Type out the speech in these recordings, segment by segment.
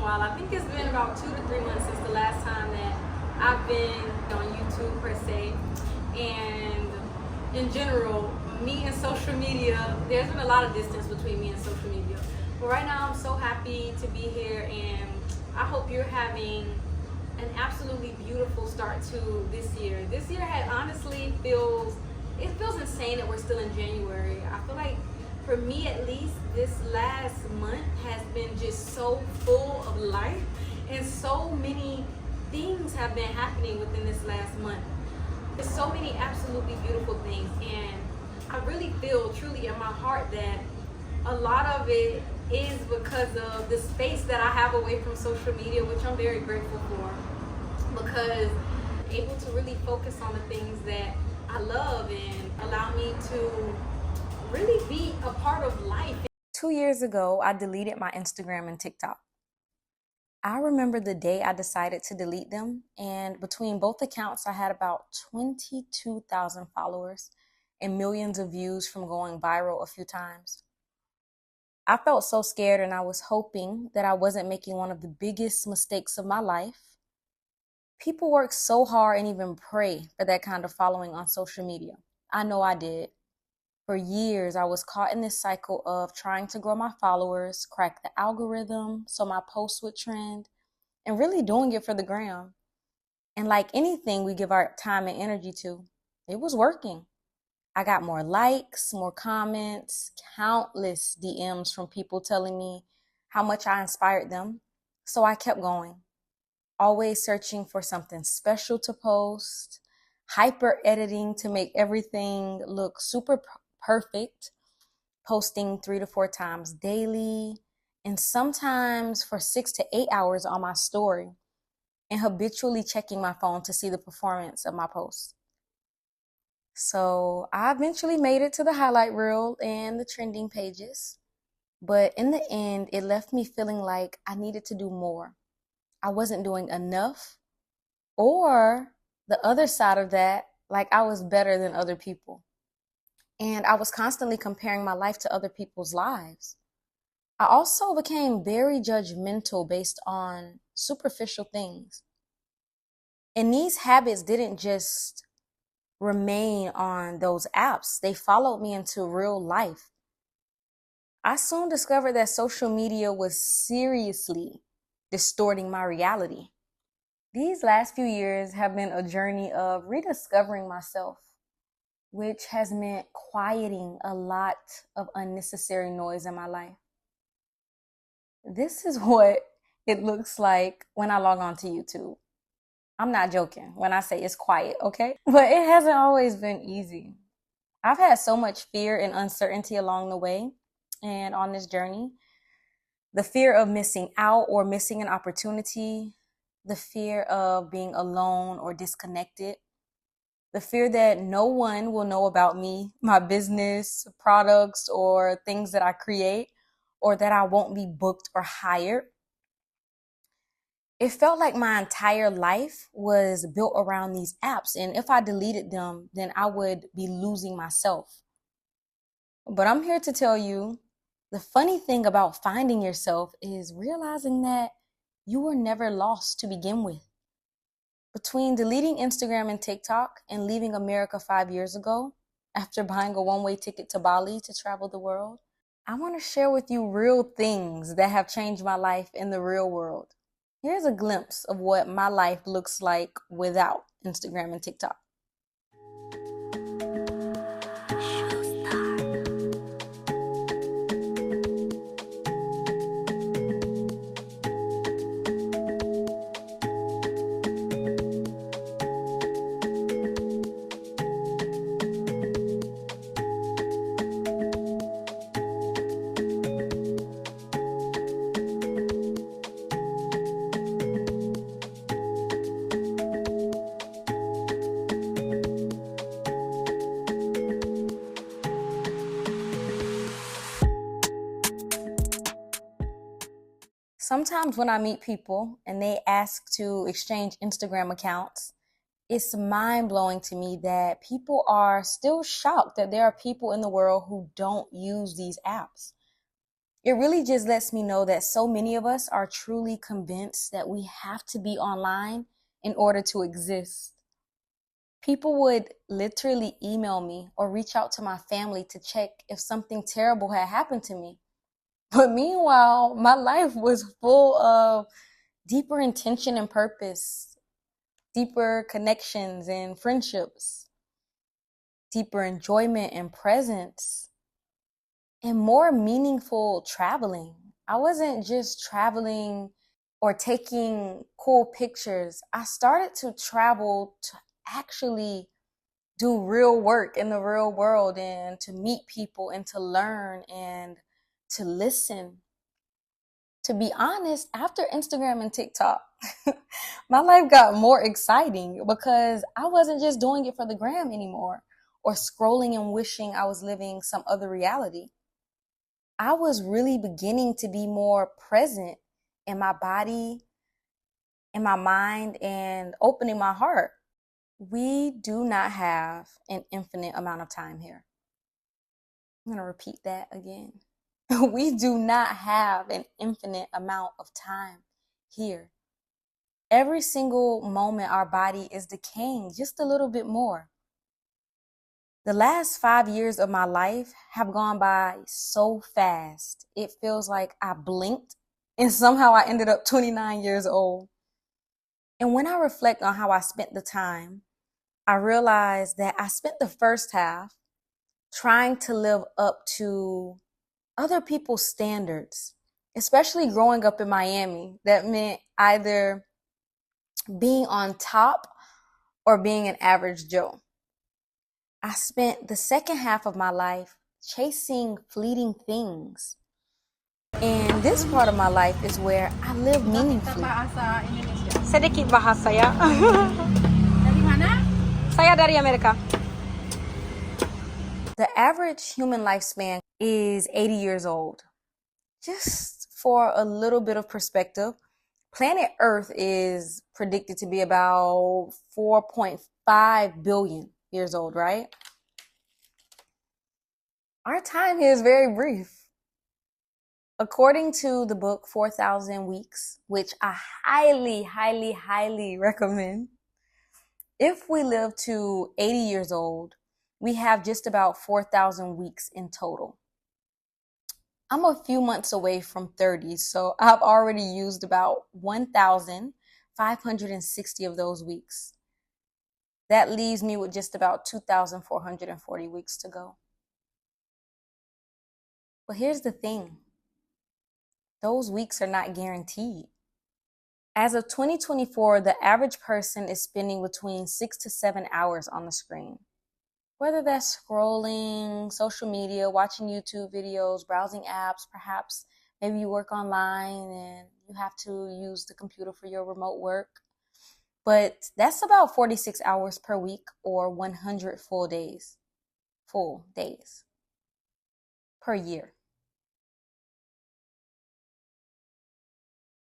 a while. I think it's been about 2 to 3 months since the last time that I've been on YouTube per se. And in general, me and social media, there's been a lot of distance between me and social media. But right now I'm so happy to be here, and I hope you're having an absolutely beautiful start to this year. This year had honestly feels insane that we're still in January. I feel like for me at least, this last month has been just so full of life, and so many things have been happening within this last month. There's so many absolutely beautiful things, and I really feel truly in my heart that a lot of it is because of the space that I have away from social media, which I'm very grateful for, because I'm able to really focus on the things that I love and allow me to really be a part of life. 2 years ago, I deleted my Instagram and TikTok. I remember the day I decided to delete them, and between both accounts, I had about 22,000 followers and millions of views from going viral a few times. I felt so scared, and I was hoping that I wasn't making one of the biggest mistakes of my life. People work so hard and even pray for that kind of following on social media. I know I did. For years, I was caught in this cycle of trying to grow my followers, crack the algorithm so my posts would trend, and really doing it for the gram. And like anything we give our time and energy to, it was working. I got more likes, more comments, countless DMs from people telling me how much I inspired them. So I kept going, always searching for something special to post, hyper editing to make everything look super perfect, posting 3 to 4 times daily, and sometimes for 6 to 8 hours on my story, and habitually checking my phone to see the performance of my posts. So I eventually made it to the highlight reel and the trending pages, but in the end, it left me feeling like I needed to do more. I wasn't doing enough, or the other side of that, like I was better than other people. And I was constantly comparing my life to other people's lives. I also became very judgmental based on superficial things. And these habits didn't just remain on those apps, they followed me into real life. I soon discovered that social media was seriously distorting my reality. These last few years have been a journey of rediscovering myself, which has meant quieting a lot of unnecessary noise in my life. This is what it looks like when I log on to YouTube. I'm not joking when I say it's quiet, okay? But it hasn't always been easy. I've had so much fear and uncertainty along the way and on this journey. The fear of missing out or missing an opportunity, the fear of being alone or disconnected, the fear that no one will know about me, my business, products, or things that I create, or that I won't be booked or hired. It felt like my entire life was built around these apps, and if I deleted them, then I would be losing myself. But I'm here to tell you, the funny thing about finding yourself is realizing that you were never lost to begin with. Between deleting Instagram and TikTok and leaving America 5 years ago, after buying a one-way ticket to Bali to travel the world, I want to share with you real things that have changed my life in the real world. Here's a glimpse of what my life looks like without Instagram and TikTok. Sometimes when I meet people and they ask to exchange Instagram accounts, it's mind-blowing to me that people are still shocked that there are people in the world who don't use these apps. It really just lets me know that so many of us are truly convinced that we have to be online in order to exist. People would literally email me or reach out to my family to check if something terrible had happened to me. But meanwhile, my life was full of deeper intention and purpose, deeper connections and friendships, deeper enjoyment and presence, and more meaningful traveling. I wasn't just traveling or taking cool pictures. I started to travel to actually do real work in the real world and to meet people and to learn and to listen. To be honest, after Instagram and TikTok, my life got more exciting because I wasn't just doing it for the gram anymore or scrolling and wishing I was living some other reality. I was really beginning to be more present in my body, in my mind, and opening my heart. We do not have an infinite amount of time here. I'm going to repeat that again. We do not have an infinite amount of time here. Every single moment our body is decaying just a little bit more. The last 5 years of my life have gone by so fast. It feels like I blinked and somehow I ended up 29 years old. And when I reflect on how I spent the time, I realize that I spent the first half trying to live up to other people's standards, especially growing up in Miami. That meant either being on top or being an average Joe. I spent the second half of my life chasing fleeting things. And this part of my life is where I live meaningfully. Bahasa Indonesia. Sedikit bahasa ya. Dari mana? Saya dari Amerika. The average human lifespan is 80 years old. Just for a little bit of perspective, planet Earth is predicted to be about 4.5 billion years old, right? Our time here is very brief. According to the book 4,000 Weeks, which I highly, highly, highly recommend, if we live to 80 years old, we have just about 4,000 weeks in total. I'm a few months away from 30, so I've already used about 1,560 of those weeks. That leaves me with just about 2,440 weeks to go. But here's the thing. Those weeks are not guaranteed. As of 2024, the average person is spending between 6 to 7 hours on the screen. Whether that's scrolling social media, watching YouTube videos, browsing apps, perhaps maybe you work online and you have to use the computer for your remote work. But that's about 46 hours per week or 100 full days per year.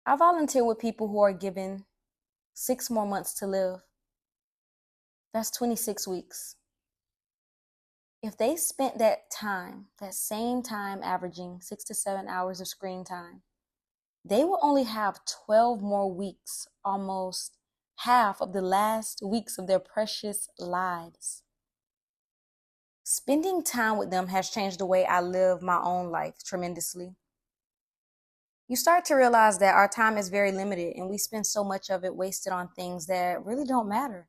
I volunteer with people who are given 6 more months to live. That's 26 weeks. If they spent that same time averaging 6 to 7 hours of screen time, they will only have 12 more weeks, almost half of the last weeks of their precious lives. Spending time with them has changed the way I live my own life tremendously. You start to realize that our time is very limited and we spend so much of it wasted on things that really don't matter.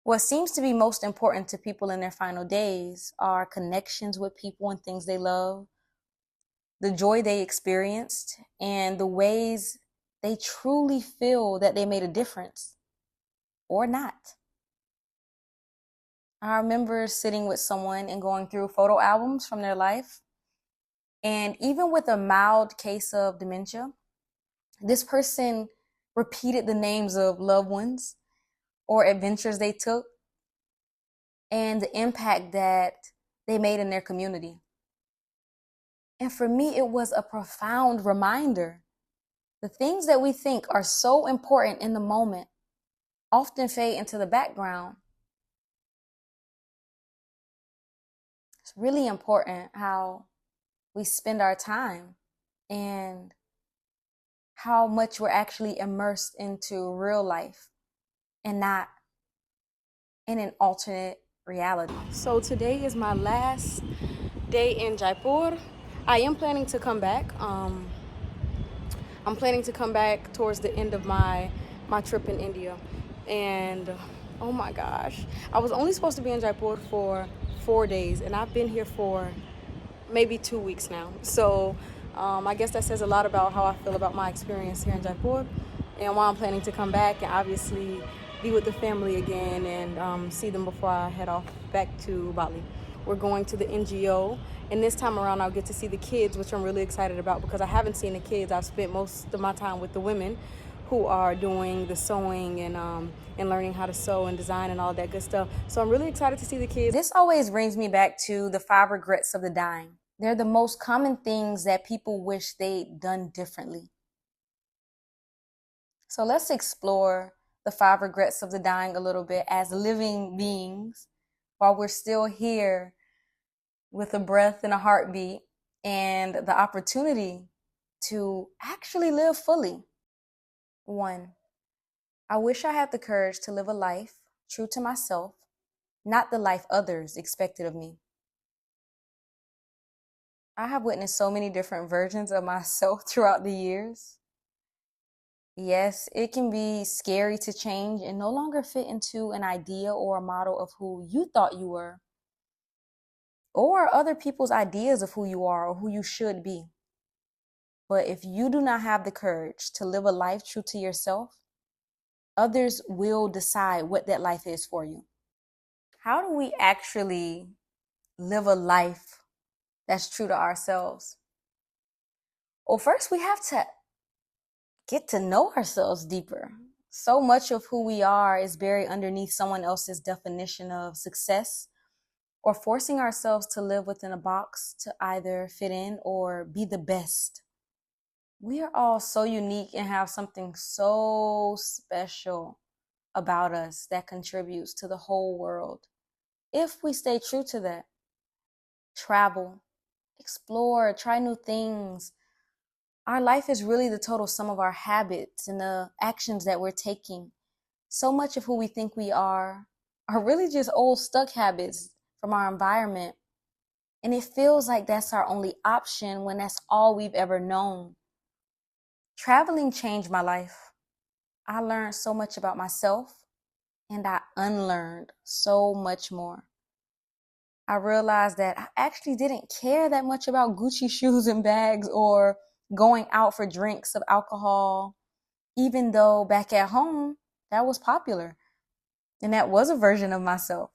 What seems to be most important to people in their final days are connections with people and things they love, the joy they experienced, and the ways they truly feel that they made a difference or not. I remember sitting with someone and going through photo albums from their life. And even with a mild case of dementia, this person repeated the names of loved ones or adventures they took and the impact that they made in their community. And for me, it was a profound reminder. The things that we think are so important in the moment often fade into the background. It's really important how we spend our time and how much we're actually immersed into real life and not in an alternate reality. So today is my last day in Jaipur. I am planning to come back. I'm planning to come back towards the end of my trip in India. And oh my gosh, I was only supposed to be in Jaipur for 4 days, and I've been here for maybe 2 weeks now. So I guess that says a lot about how I feel about my experience here in Jaipur and why I'm planning to come back and obviously be with the family again and see them before I head off back to Bali. We're going to the NGO, and this time around I'll get to see the kids, which I'm really excited about because I haven't seen the kids. I've spent most of my time with the women who are doing the sewing and learning how to sew and design and all that good stuff. So I'm really excited to see the kids. This always brings me back to the 5 regrets of the dying. They're the most common things that people wish they'd done differently. So let's explore the 5 regrets of the dying a little bit as living beings while we're still here with a breath and a heartbeat and the opportunity to actually live fully. 1, I wish I had the courage to live a life true to myself, not the life others expected of me. I have witnessed so many different versions of myself throughout the years. Yes, it can be scary to change and no longer fit into an idea or a model of who you thought you were, or other people's ideas of who you are or who you should be. But if you do not have the courage to live a life true to yourself, others will decide what that life is for you. How do we actually live a life that's true to ourselves? Well, first we have to get to know ourselves deeper. So much of who we are is buried underneath someone else's definition of success, or forcing ourselves to live within a box to either fit in or be the best. We are all so unique and have something so special about us that contributes to the whole world. If we stay true to that, travel, explore, try new things. Our life is really the total sum of our habits and the actions that we're taking. So much of who we think we are really just old stuck habits from our environment. And it feels like that's our only option when that's all we've ever known. Traveling changed my life. I learned so much about myself and I unlearned so much more. I realized that I actually didn't care that much about Gucci shoes and bags or going out for drinks of alcohol, even though back at home, that was popular. And that was a version of myself.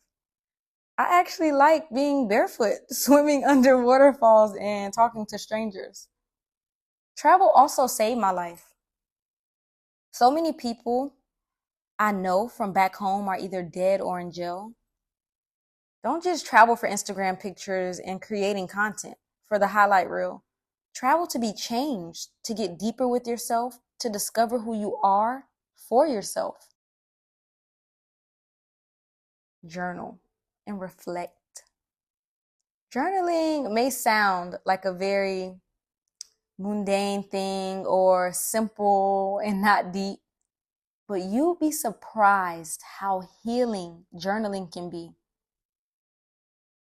I actually like being barefoot, swimming under waterfalls, and talking to strangers. Travel also saved my life. So many people I know from back home are either dead or in jail. Don't just travel for Instagram pictures and creating content for the highlight reel. Travel to be changed, to get deeper with yourself, to discover who you are for yourself. Journal and reflect. Journaling may sound like a very mundane thing or simple and not deep, but you'll be surprised how healing journaling can be.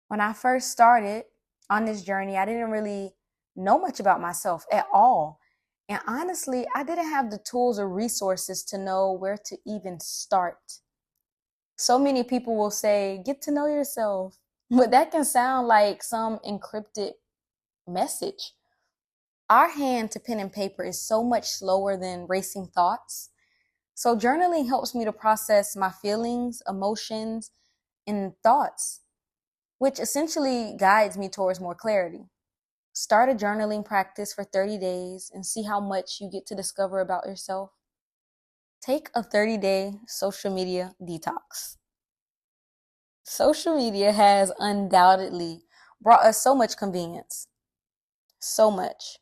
When I first started on this journey, I didn't really know much about myself at all. And honestly, I didn't have the tools or resources to know where to even start. So many people will say, get to know yourself, but that can sound like some encrypted message. Our hand to pen and paper is so much slower than racing thoughts. So journaling helps me to process my feelings, emotions, and thoughts, which essentially guides me towards more clarity. Start a journaling practice for 30 days and see how much you get to discover about yourself. Take a 30-day social media detox. Social media has undoubtedly brought us so much convenience, so much.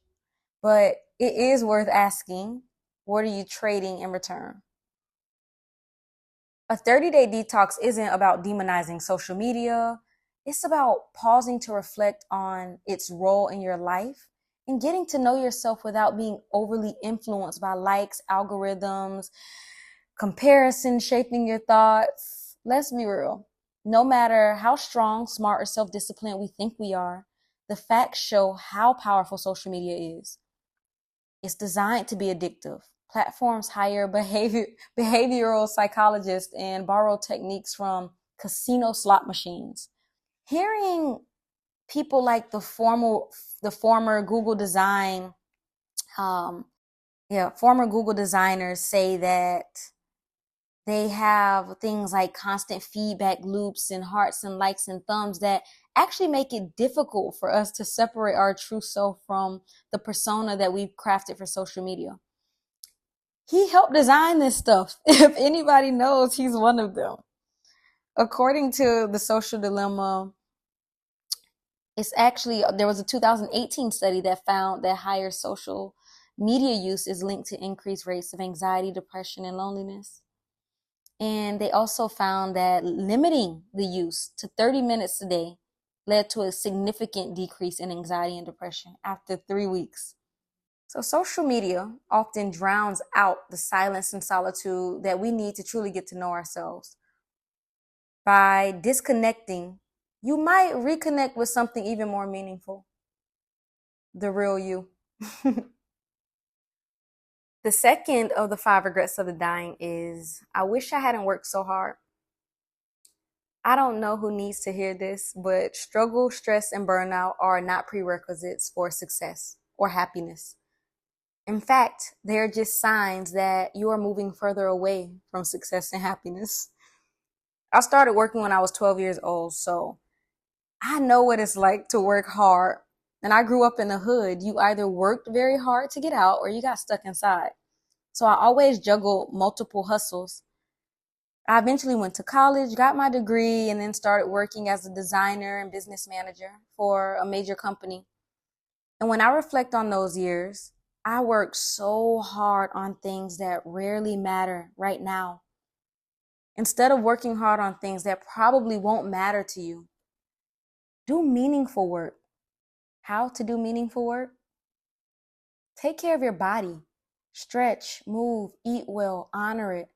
But it is worth asking, what are you trading in return? A 30-day detox isn't about demonizing social media. It's about pausing to reflect on its role in your life and getting to know yourself without being overly influenced by likes, algorithms, comparison shaping your thoughts. Let's be real. No matter how strong, smart, or self-disciplined we think we are, the facts show how powerful social media is. It's designed to be addictive. Platforms hire behavioral psychologists and borrow techniques from casino slot machines. Hearing people like the former Google design, former Google designers say that they have things like constant feedback loops and hearts and likes and thumbs that actually make it difficult for us to separate our true self from the persona that we've crafted for social media. He helped design this stuff. If anybody knows, he's one of them. According to the Social Dilemma, there was a 2018 study that found that higher social media use is linked to increased rates of anxiety, depression, and loneliness. And they also found that limiting the use to 30 minutes a day led to a significant decrease in anxiety and depression after 3 weeks. So social media often drowns out the silence and solitude that we need to truly get to know ourselves. By disconnecting, you might reconnect with something even more meaningful, the real you. The second of the 5 regrets of the dying is, I wish I hadn't worked so hard. I don't know who needs to hear this, but struggle, stress, and burnout are not prerequisites for success or happiness. In fact, they're just signs that you are moving further away from success and happiness. I started working when I was 12 years old, so I know what it's like to work hard. And I grew up in the hood. You either worked very hard to get out or you got stuck inside. So I always juggled multiple hustles. I eventually went to college, got my degree, and then started working as a designer and business manager for a major company. And when I reflect on those years, I worked so hard on things that rarely matter right now. Instead of working hard on things that probably won't matter to you, do meaningful work. How to do meaningful work? Take care of your body. Stretch, move, eat well, honor it.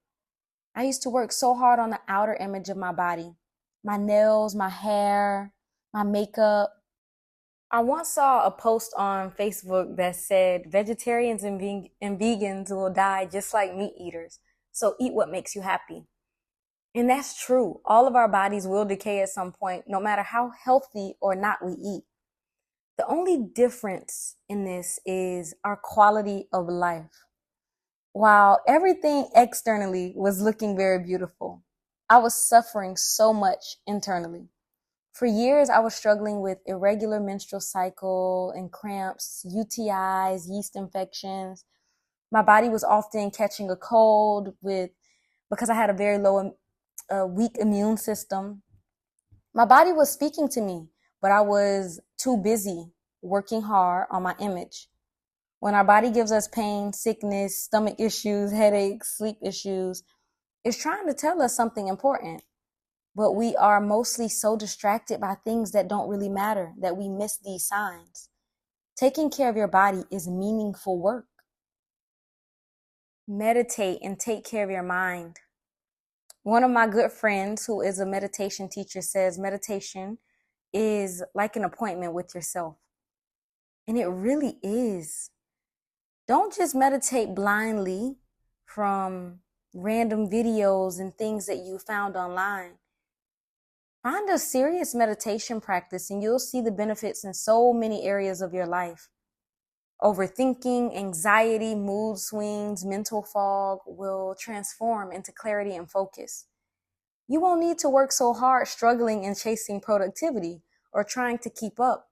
I used to work so hard on the outer image of my body. My nails, my hair, my makeup. I once saw a post on Facebook that said vegetarians and vegans will die just like meat eaters. So eat what makes you happy. And that's true. All of our bodies will decay at some point, no matter how healthy or not we eat. The only difference in this is our quality of life. While everything externally was looking very beautiful, I was suffering so much internally. For years, I was struggling with irregular menstrual cycle and cramps, UTIs, yeast infections. My body was often catching a cold because I had a very weak immune system. My body was speaking to me, but I was too busy working hard on my image. When our body gives us pain, sickness, stomach issues, headaches, sleep issues, it's trying to tell us something important. But we are mostly so distracted by things that don't really matter that we miss these signs. Taking care of your body is meaningful work. Meditate and take care of your mind. One of my good friends, who is a meditation teacher, says meditation is like an appointment with yourself. And it really is. Don't just meditate blindly from random videos and things that you found online. Find a serious meditation practice and you'll see the benefits in so many areas of your life. Overthinking, anxiety, mood swings, mental fog will transform into clarity and focus. You won't need to work so hard struggling and chasing productivity or trying to keep up.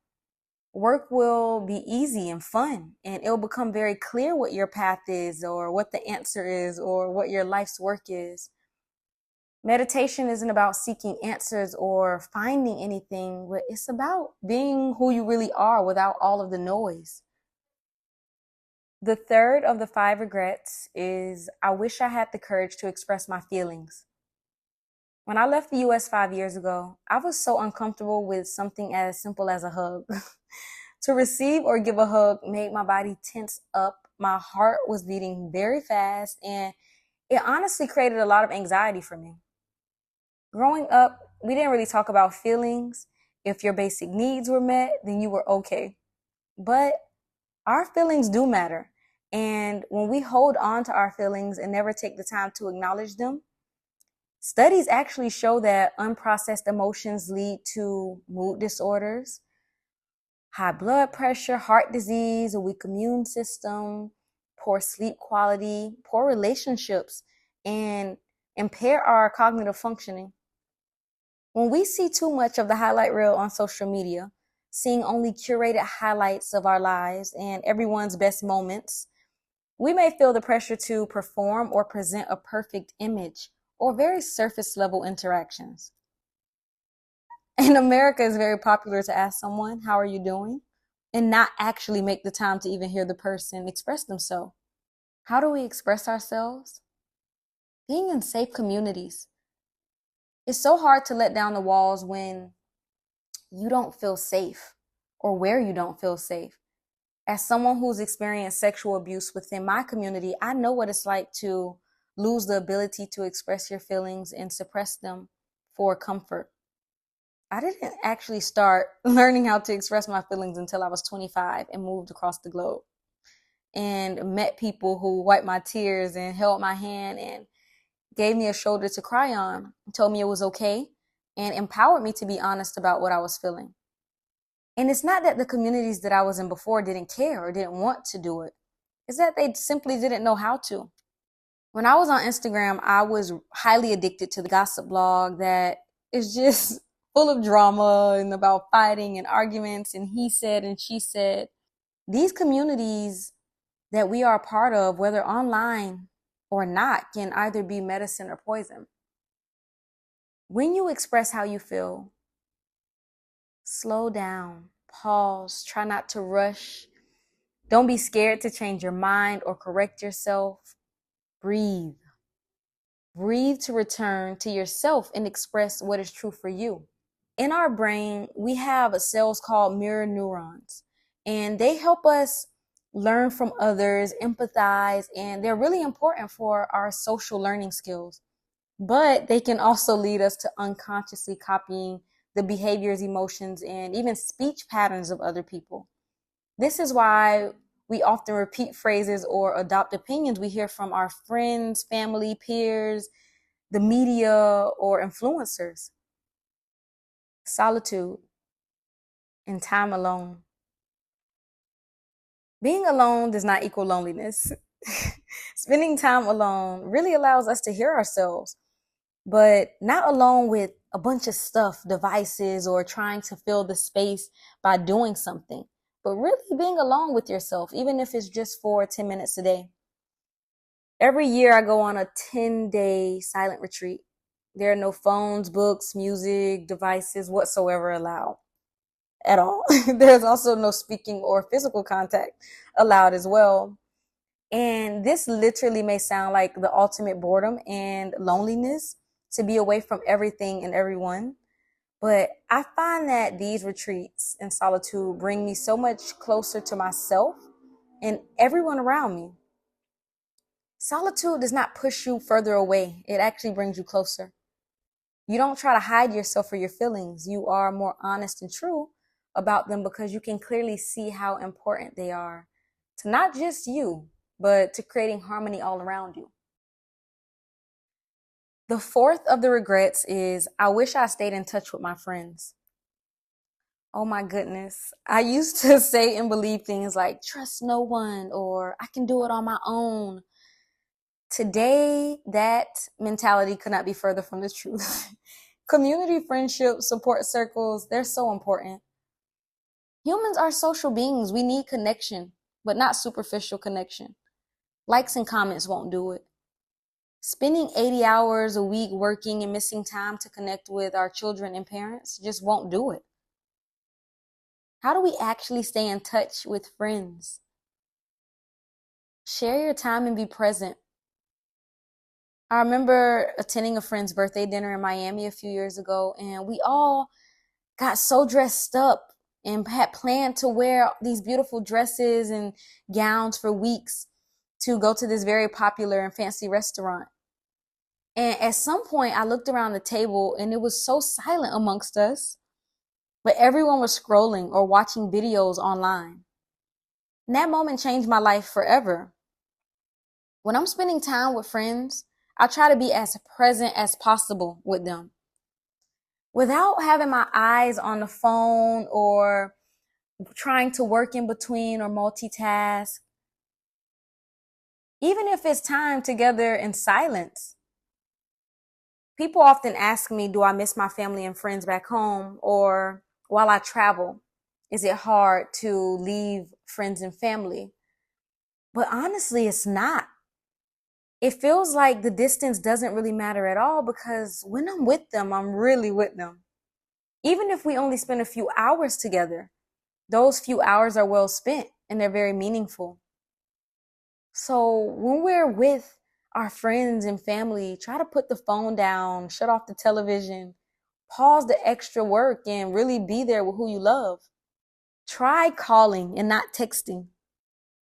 Work will be easy and fun, and it'll become very clear what your path is or what the answer is or what your life's work is. Meditation isn't about seeking answers or finding anything, but it's about being who you really are without all of the noise. The third of the 5 regrets is, I wish I had the courage to express my feelings. When I left the US 5 years ago, I was so uncomfortable with something as simple as a hug. To receive or give a hug made my body tense up. My heart was beating very fast, and it honestly created a lot of anxiety for me. Growing up, we didn't really talk about feelings. If your basic needs were met, then you were okay. But our feelings do matter. And when we hold on to our feelings and never take the time to acknowledge them, studies actually show that unprocessed emotions lead to mood disorders, high blood pressure, heart disease, a weak immune system, poor sleep quality, poor relationships, and impair our cognitive functioning. When we see too much of the highlight reel on social media, seeing only curated highlights of our lives and everyone's best moments, we may feel the pressure to perform or present a perfect image or very surface level interactions. In America, it's very popular to ask someone, "How are you doing?" and not actually make the time to even hear the person express themselves. How do we express ourselves? Being in safe communities. It's so hard to let down the walls when you don't feel safe or where you don't feel safe. As someone who's experienced sexual abuse within my community, I know what it's like to lose the ability to express your feelings and suppress them for comfort. I didn't actually start learning how to express my feelings until I was 25 and moved across the globe and met people who wiped my tears and held my hand and gave me a shoulder to cry on, told me it was okay, and empowered me to be honest about what I was feeling. And it's not that the communities that I was in before didn't care or didn't want to do it. It's that they simply didn't know how to. When I was on Instagram, I was highly addicted to the gossip blog that is just full of drama and about fighting and arguments and he said and she said. These communities that we are a part of, whether online or not, can either be medicine or poison. When you express how you feel, slow down, pause, try not to rush. Don't be scared to change your mind or correct yourself. Breathe. Breathe to return to yourself and express what is true for you. In our brain, we have cells called mirror neurons, and they help us learn from others, empathize, and they're really important for our social learning skills. But they can also lead us to unconsciously copying the behaviors, emotions, and even speech patterns of other people. This is why we often repeat phrases or adopt opinions we hear from our friends, family, peers, the media, or influencers. Solitude and time alone. Being alone does not equal loneliness. Spending time alone really allows us to hear ourselves, but not alone with a bunch of stuff, devices, or trying to fill the space by doing something, but really being alone with yourself, even if it's just for 10 minutes a day. Every year I go on a 10-day silent retreat. There are no phones, books, music, devices whatsoever allowed at all. There's also no speaking or physical contact allowed as well. And this literally may sound like the ultimate boredom and loneliness, to be away from everything and everyone. But I find that these retreats in solitude bring me so much closer to myself and everyone around me. Solitude does not push you further away. It actually brings you closer. You don't try to hide yourself or your feelings. You are more honest and true about them because you can clearly see how important they are to not just you, but to creating harmony all around you. The fourth of the regrets is I wish I stayed in touch with my friends. Oh my goodness. I used to say and believe things like trust no one or I can do it on my own. Today, that mentality could not be further from the truth. Community friendships, support circles, they're so important. Humans are social beings. We need connection, but not superficial connection. Likes and comments won't do it. Spending 80 hours a week working and missing time to connect with our children and parents just won't do it. How do we actually stay in touch with friends? Share your time and be present. I remember attending a friend's birthday dinner in Miami a few years ago, and we all got so dressed up and had planned to wear these beautiful dresses and gowns for weeks to go to this very popular and fancy restaurant. And at some point, I looked around the table and it was so silent amongst us, but everyone was scrolling or watching videos online. And that moment changed my life forever. When I'm spending time with friends, I try to be as present as possible with them without having my eyes on the phone or trying to work in between or multitask. Even if it's time together in silence. People often ask me, do I miss my family and friends back home? Or while I travel, is it hard to leave friends and family? But honestly, it's not. It feels like the distance doesn't really matter at all because when I'm with them, I'm really with them. Even if we only spend a few hours together, those few hours are well spent and they're very meaningful. So when we're with our friends and family, try to put the phone down, shut off the television, pause the extra work, and really be there with who you love. Try calling and not texting.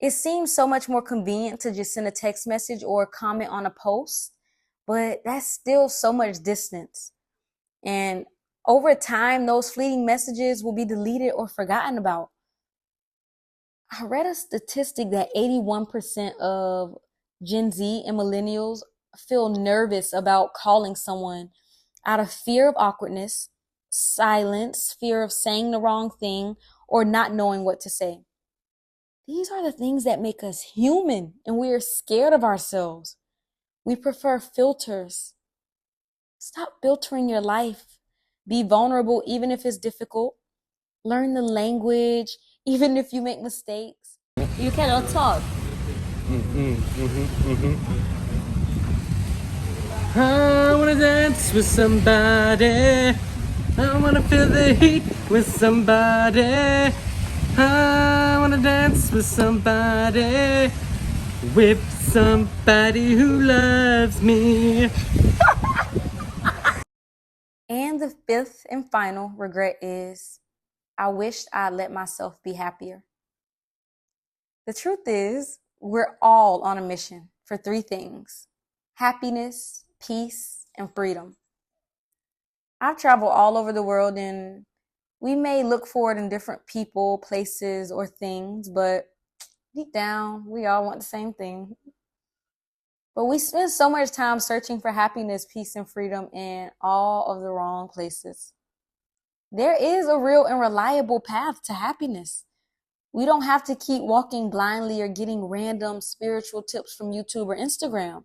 It seems so much more convenient to just send a text message or comment on a post, but that's still so much distance. And over time, those fleeting messages will be deleted or forgotten about. I read a statistic that 81% of Gen Z and millennials feel nervous about calling someone out of fear of awkwardness, silence, fear of saying the wrong thing, or not knowing what to say. These are the things that make us human, and we are scared of ourselves. We prefer filters. Stop filtering your life. Be vulnerable, even if it's difficult. Learn the language, even if you make mistakes. You cannot talk. I wanna dance with somebody. I wanna feel the heat with somebody. I wanna dance with somebody. With somebody who loves me. And the fifth and final regret is I wished I'd let myself be happier. The truth is, we're all on a mission for three things: happiness, peace, and freedom. I've traveled all over the world and we may look for it in different people, places, or things, but deep down, we all want the same thing. But we spend so much time searching for happiness, peace, and freedom in all of the wrong places. There is a real and reliable path to happiness. We don't have to keep walking blindly or getting random spiritual tips from YouTube or Instagram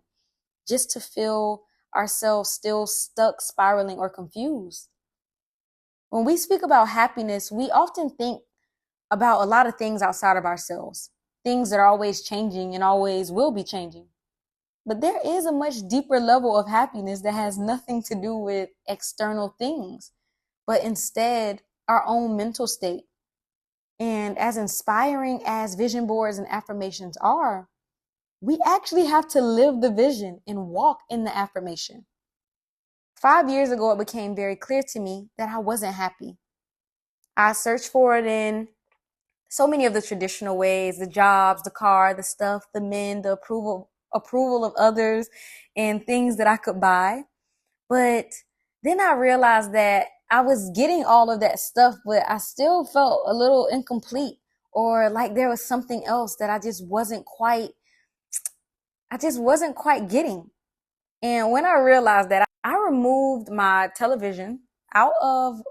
just to feel ourselves still stuck, spiraling, or confused. When we speak about happiness, we often think about a lot of things outside of ourselves, things that are always changing and always will be changing. But there is a much deeper level of happiness that has nothing to do with external things, but instead our own mental state. And as inspiring as vision boards and affirmations are, we actually have to live the vision and walk in the affirmation. 5 years ago, it became very clear to me that I wasn't happy. I searched for it in so many of the traditional ways: the jobs, the car, the stuff, the men, the approval of others, and things that I could buy. But then I realized that I was getting all of that stuff, but I still felt a little incomplete, or like there was something else that I just wasn't quite getting. And when I realized that, I removed my television out of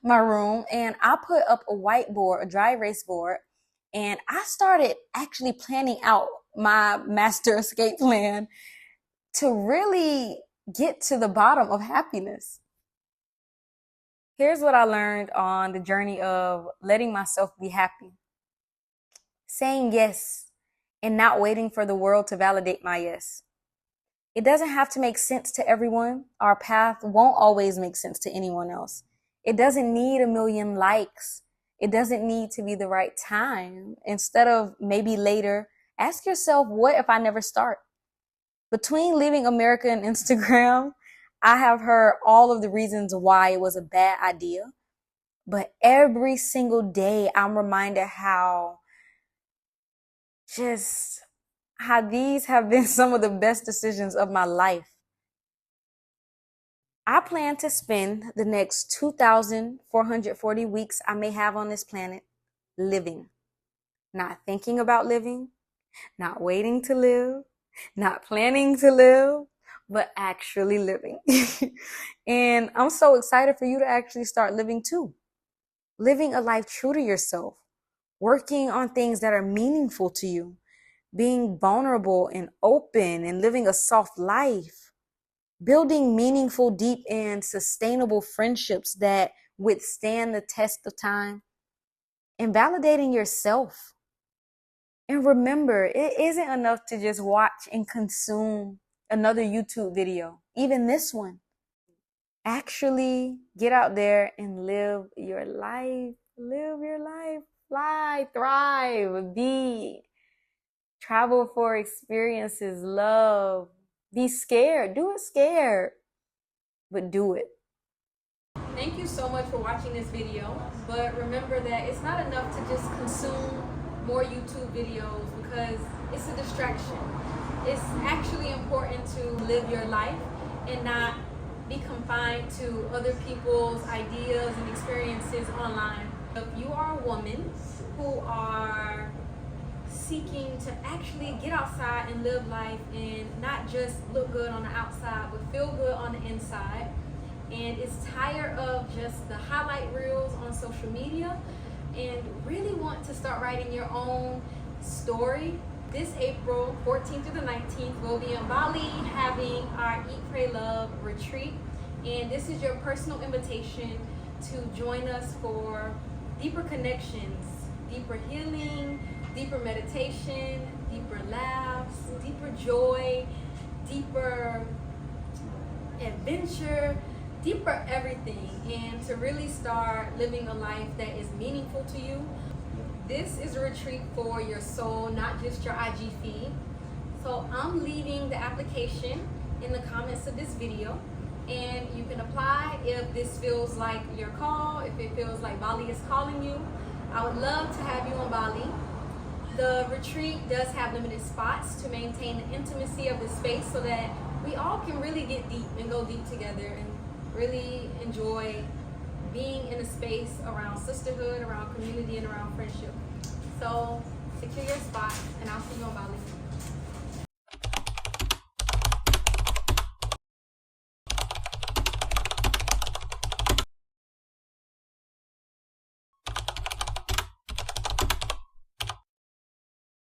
my room and I put up a whiteboard, a dry erase board, and I started actually planning out my master escape plan to really get to the bottom of happiness. Here's what I learned on the journey of letting myself be happy: saying yes and not waiting for the world to validate my yes. It doesn't have to make sense to everyone. Our path won't always make sense to anyone else. It doesn't need a million likes. It doesn't need to be the right time. Instead of maybe later, ask yourself, what if I never start? Between leaving America and Instagram, I have heard all of the reasons why it was a bad idea. But every single day, I'm reminded how these have been some of the best decisions of my life. I plan to spend the next 2,440 weeks I may have on this planet living, not thinking about living, not waiting to live, not planning to live, but actually living. And I'm so excited for you to actually start living too. Living a life true to yourself, working on things that are meaningful to you, being vulnerable and open and living a soft life, building meaningful, deep, and sustainable friendships that withstand the test of time, and validating yourself. And remember, it isn't enough to just watch and consume another YouTube video, even this one. Actually get out there and live your life. Live your life. Fly, thrive, be. Travel for experiences, love. Be scared. Do it scared, but do it. Thank you so much for watching this video, but remember that it's not enough to just consume more YouTube videos because it's a distraction. It's actually important to live your life and not be confined to other people's ideas and experiences online. If you are a woman who are seeking to actually get outside and live life and not just look good on the outside but feel good on the inside, and is tired of just the highlight reels on social media and really want to start writing your own story, this April 14th through the 19th, we'll be in Bali having our Eat, Pray, Love retreat. And this is your personal invitation to join us for deeper connections, deeper healing, deeper meditation, deeper laughs, deeper joy, deeper adventure, deeper everything, and to really start living a life that is meaningful to you. This is a retreat for your soul, not just your IG feed. So I'm leaving the application in the comments of this video, and you can apply if this feels like your call, if it feels like Bali is calling you. I would love to have you on Bali. The retreat does have limited spots to maintain the intimacy of the space so that we all can really get deep and go deep together and really enjoy being in a space around sisterhood, around community, and around friendship. So secure your spot, and I'll see you on Bali.